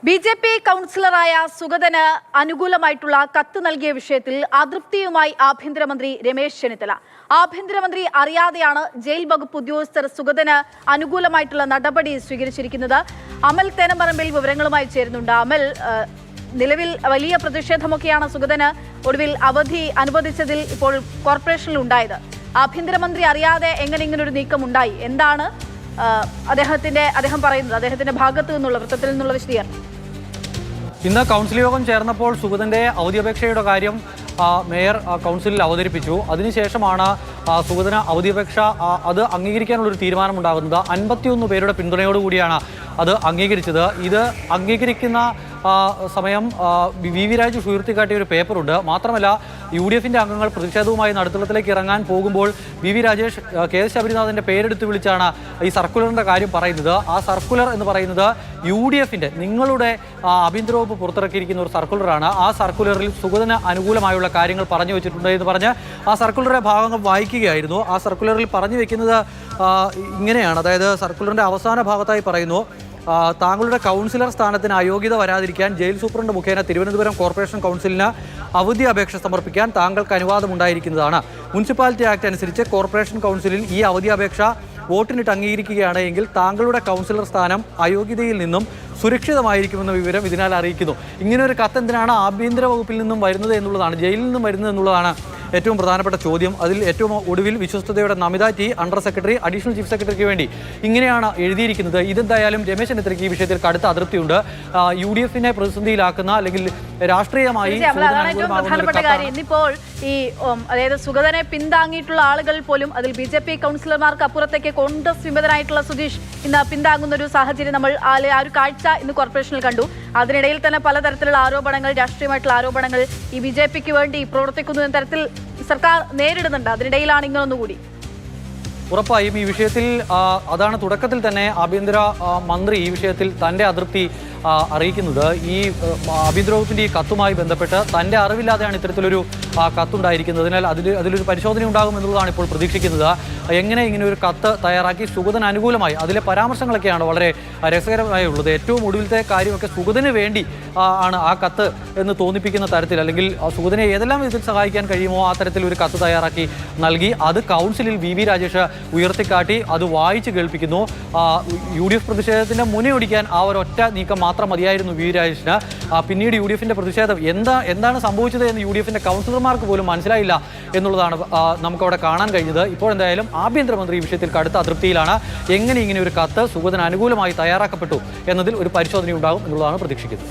BJP കൗൺസിലറായ സുഗതന് അനുകൂലമായിട്ടുള്ള കത്ത് നൽകിയ വിഷയത്തിൽ അതൃപ്തിയുമായി ആഭ്യന്തരമന്ത്രി രമേശ് ചെന്നിത്തല. ആഭ്യന്തരമന്ത്രി അറിയാതെയാണ് ജയിൽ വകുപ്പ് ഉദ്യോഗസ്ഥർ സുഗതന് അനുകൂലമായിട്ടുള്ള നടപടി സ്വീകരിച്ചിരിക്കുന്നത്. അമൽ തേനമ്പറമ്പിൽ വിവരങ്ങളുമായി ചേരുന്നുണ്ട്. അമൽ, നിലവിൽ വലിയ പ്രതിഷേധമൊക്കെയാണ് സുഗതന് ഒടുവിൽ അവധി അനുവദിച്ചതിൽ ഇപ്പോൾ കോർപ്പറേഷനിൽ ഉണ്ടായത്. ആഭ്യന്തരമന്ത്രി അറിയാതെ എങ്ങനെ ഇങ്ങനൊരു നീക്കം ഉണ്ടായി? എന്താണ് അദ്ദേഹം പറയുന്നത്, അദ്ദേഹത്തിന്റെ ഭാഗത്തു നിന്നുള്ള വൃത്തത്തിൽ നിന്നുള്ള വിശദീകരണം? ഇന്ന് കൗൺസിൽ യോഗം ചേർന്നപ്പോൾ സുഗതന്റെ അവധിയപേക്ഷയുടെ കാര്യം മേയർ കൗൺസിലിൽ അവതരിപ്പിച്ചു. അതിനുശേഷമാണ് സുഗതന് അവധിയപേക്ഷ അത് അംഗീകരിക്കാനുള്ളൊരു തീരുമാനമുണ്ടാകുന്നത്. 51 പേരുടെ പിന്തുണയോടുകൂടിയാണ് അത് അംഗീകരിച്ചത്. ഇത് അംഗീകരിക്കുന്ന സമയം വി രാജേഷ് ഉയർത്തിക്കാട്ടിയ ഒരു പേപ്പറുണ്ട്. മാത്രമല്ല, UDF-ന്റെ അംഗങ്ങൾ പ്രതിഷേധവുമായി നടുത്തളത്തിലേക്ക് ഇറങ്ങാൻ പോകുമ്പോൾ വി രാജേഷ് KS ശബരിനാഥിൻ്റെ പേരെടുത്ത് വിളിച്ചാണ് ഈ സർക്കുലറിൻ്റെ കാര്യം പറയുന്നത്. ആ സർക്കുലർ എന്ന് പറയുന്നത് UDF-ന്റെ നിങ്ങളുടെ ആഭ്യന്തര വകുപ്പ് പുറത്തിറക്കിയിരിക്കുന്ന ഒരു സർക്കുലറാണ്. ആ സർക്കുലറിൽ സുഗതന് അനുകൂലമായുള്ള കാര്യങ്ങൾ പറഞ്ഞു വെച്ചിട്ടുണ്ട് എന്ന് പറഞ്ഞ് ആ സർക്കുലറിൻ്റെ ഭാഗങ്ങൾ വായിക്കുകയായിരുന്നു. ആ സർക്കുലറിൽ പറഞ്ഞു വെക്കുന്നത് ഇങ്ങനെയാണ്. അതായത് സർക്കുലറിൻ്റെ അവസാന ഭാഗത്തായി പറയുന്നു, താങ്കളുടെ കൗൺസിലർ സ്ഥാനത്തിന് അയോഗ്യത വരാതിരിക്കാൻ ജയിൽ സൂപ്രണ്ട് മുഖേന തിരുവനന്തപുരം കോർപ്പറേഷൻ കൗൺസിലിന് അവധി അപേക്ഷ സമർപ്പിക്കാൻ താങ്കൾക്ക് അനുവാദമുണ്ടായിരിക്കുന്നതാണ്. മുനിസിപ്പാലിറ്റി ആക്ട് അനുസരിച്ച് കോർപ്പറേഷൻ കൗൺസിലിൽ ഈ അവധി അപേക്ഷ വോട്ടിനിട്ട് അംഗീകരിക്കുകയാണ് എങ്കിൽ താങ്കളുടെ കൗൺസിലർ സ്ഥാനം അയോഗ്യതയിൽ നിന്നും സുരക്ഷിതമായിരിക്കുമെന്ന വിവരം ഇതിനാൽ അറിയിക്കുന്നു. ഇങ്ങനെയൊരു കത്ത് എന്തിനാണ് ആഭ്യന്തര വകുപ്പിൽ നിന്നും വരുന്നത് എന്നുള്ളതാണ്, ജയിലിൽ നിന്നും വരുന്നത് എന്നുള്ളതാണ് ഏറ്റവും പ്രധാനപ്പെട്ട ചോദ്യം. അതിൽ ഏറ്റവും ഒടുവിൽ വിശ്വസ്തതയുടെ Namita T, under secretary, additional chief സെക്രട്ടറിക്ക് വേണ്ടി ഇങ്ങനെയാണ് എഴുതിയിരിക്കുന്നത്. ഇതെന്തായാലും രമേശ് ചെന്നിത്തലയ്ക്ക് ഈ വിഷയത്തിൽ കടുത്ത അതൃപ്തിയുണ്ട്. UDF-നെ പ്രതിസന്ധിയിലാക്കുന്ന അല്ലെങ്കിൽ രാഷ്ട്രീയമായി പ്രധാനപ്പെട്ട കാര്യം ഇന്നിപ്പോൾ ഈ അതായത് സുഗതനെ പിന്താങ്ങിയിട്ടുള്ള ആളുകൾ പോലും, അതിൽ BJP കൗൺസിലർമാർക്ക് അപ്പുറത്തേക്ക് കോൺഗ്രസ് വിമതനായിട്ടുള്ള സുധീഷ് ഇന്ന് പിന്താങ്ങുന്ന ഒരു സാഹചര്യം നമ്മൾ ആ ഒരു കാഴ്ച ഇന്ന് കോർപ്പറേഷനിൽ കണ്ടു. അതിനിടയിൽ തന്നെ പലതരത്തിലുള്ള ആരോപണങ്ങൾ, രാഷ്ട്രീയമായിട്ടുള്ള ആരോപണങ്ങൾ ഈ BJP-ക്ക് വേണ്ടി പ്രവർത്തിക്കുന്നു എന്ന തരത്തിൽ സർക്കാർ നേരിടുന്നുണ്ട്. അതിനിടയിലാണ് ഇങ്ങനൊന്നുകൂടി. ഉറപ്പായും ഈ വിഷയത്തിൽ അതാണ് തുടക്കത്തിൽ തന്നെ ആഭ്യന്തര മന്ത്രി ഈ വിഷയത്തിൽ തൻ്റെ അതൃപ്തി അറിയിക്കുന്നത്. ഈ ആഭ്യന്തര വകുപ്പിൻ്റെ ഈ കത്തുമായി ബന്ധപ്പെട്ട് തൻ്റെ അറിവില്ലാതെയാണ് ഇത്തരത്തിലൊരു കത്തുണ്ടായിരിക്കുന്നത്. അതിനാൽ അതിലൊരു പരിശോധന ഉണ്ടാകുമെന്നുള്ളതാണ് ഇപ്പോൾ പ്രതീക്ഷിക്കുന്നത്. എങ്ങനെ ഇങ്ങനെ ഒരു കത്ത് തയ്യാറാക്കി സുഗതന് അനുകൂലമായി, അതിലെ പരാമർശങ്ങളൊക്കെയാണ് വളരെ രസകരമായി ഉള്ളത്. ഏറ്റവും ഒടുവിലത്തെ കാര്യമൊക്കെ സുഗതന് വേണ്ടി ആണ് ആ കത്ത് എന്ന് തോന്നിപ്പിക്കുന്ന തരത്തിൽ, അല്ലെങ്കിൽ സുഗതനെ ഏതെല്ലാം വിധത്തിൽ സഹായിക്കാൻ കഴിയുമോ ആ തരത്തിൽ ഒരു കത്ത് തയ്യാറാക്കി നൽകി. അത് കൗൺസിലിൽ വി രാജേഷ് ഉയർത്തിക്കാട്ടി അത് വായിച്ച് കേൾപ്പിക്കുന്നു. UDF പ്രതിഷേധത്തിൻ്റെ മുനയൊടിക്കാൻ ആ ഒരൊറ്റ നീക്കം മാത്രം മതിയായിരുന്നു വി രാജേഷിന്. പിന്നീട് UDF-ന്റെ പ്രതിഷേധം എന്താണ് സംഭവിച്ചത് എന്ന് UDF-ന്റെ കൗൺസിലർമാർക്ക് പോലും മനസ്സിലായില്ല എന്നുള്ളതാണ് നമുക്കവിടെ കാണാൻ കഴിഞ്ഞത്. ഇപ്പോൾ എന്തായാലും ആഭ്യന്തരമന്ത്രി ഈ വിഷയത്തിൽ കടുത്ത അതൃപ്തിയിലാണ്. എങ്ങനെ ഇങ്ങനെ ഒരു കത്ത് സുഗതന് അനുകൂലമായി തയ്യാറാക്കപ്പെട്ടു എന്നതിൽ ഒരു പരിശോധന ഉണ്ടാകും എന്നുള്ളതാണ് പ്രതീക്ഷിക്കുന്നത്.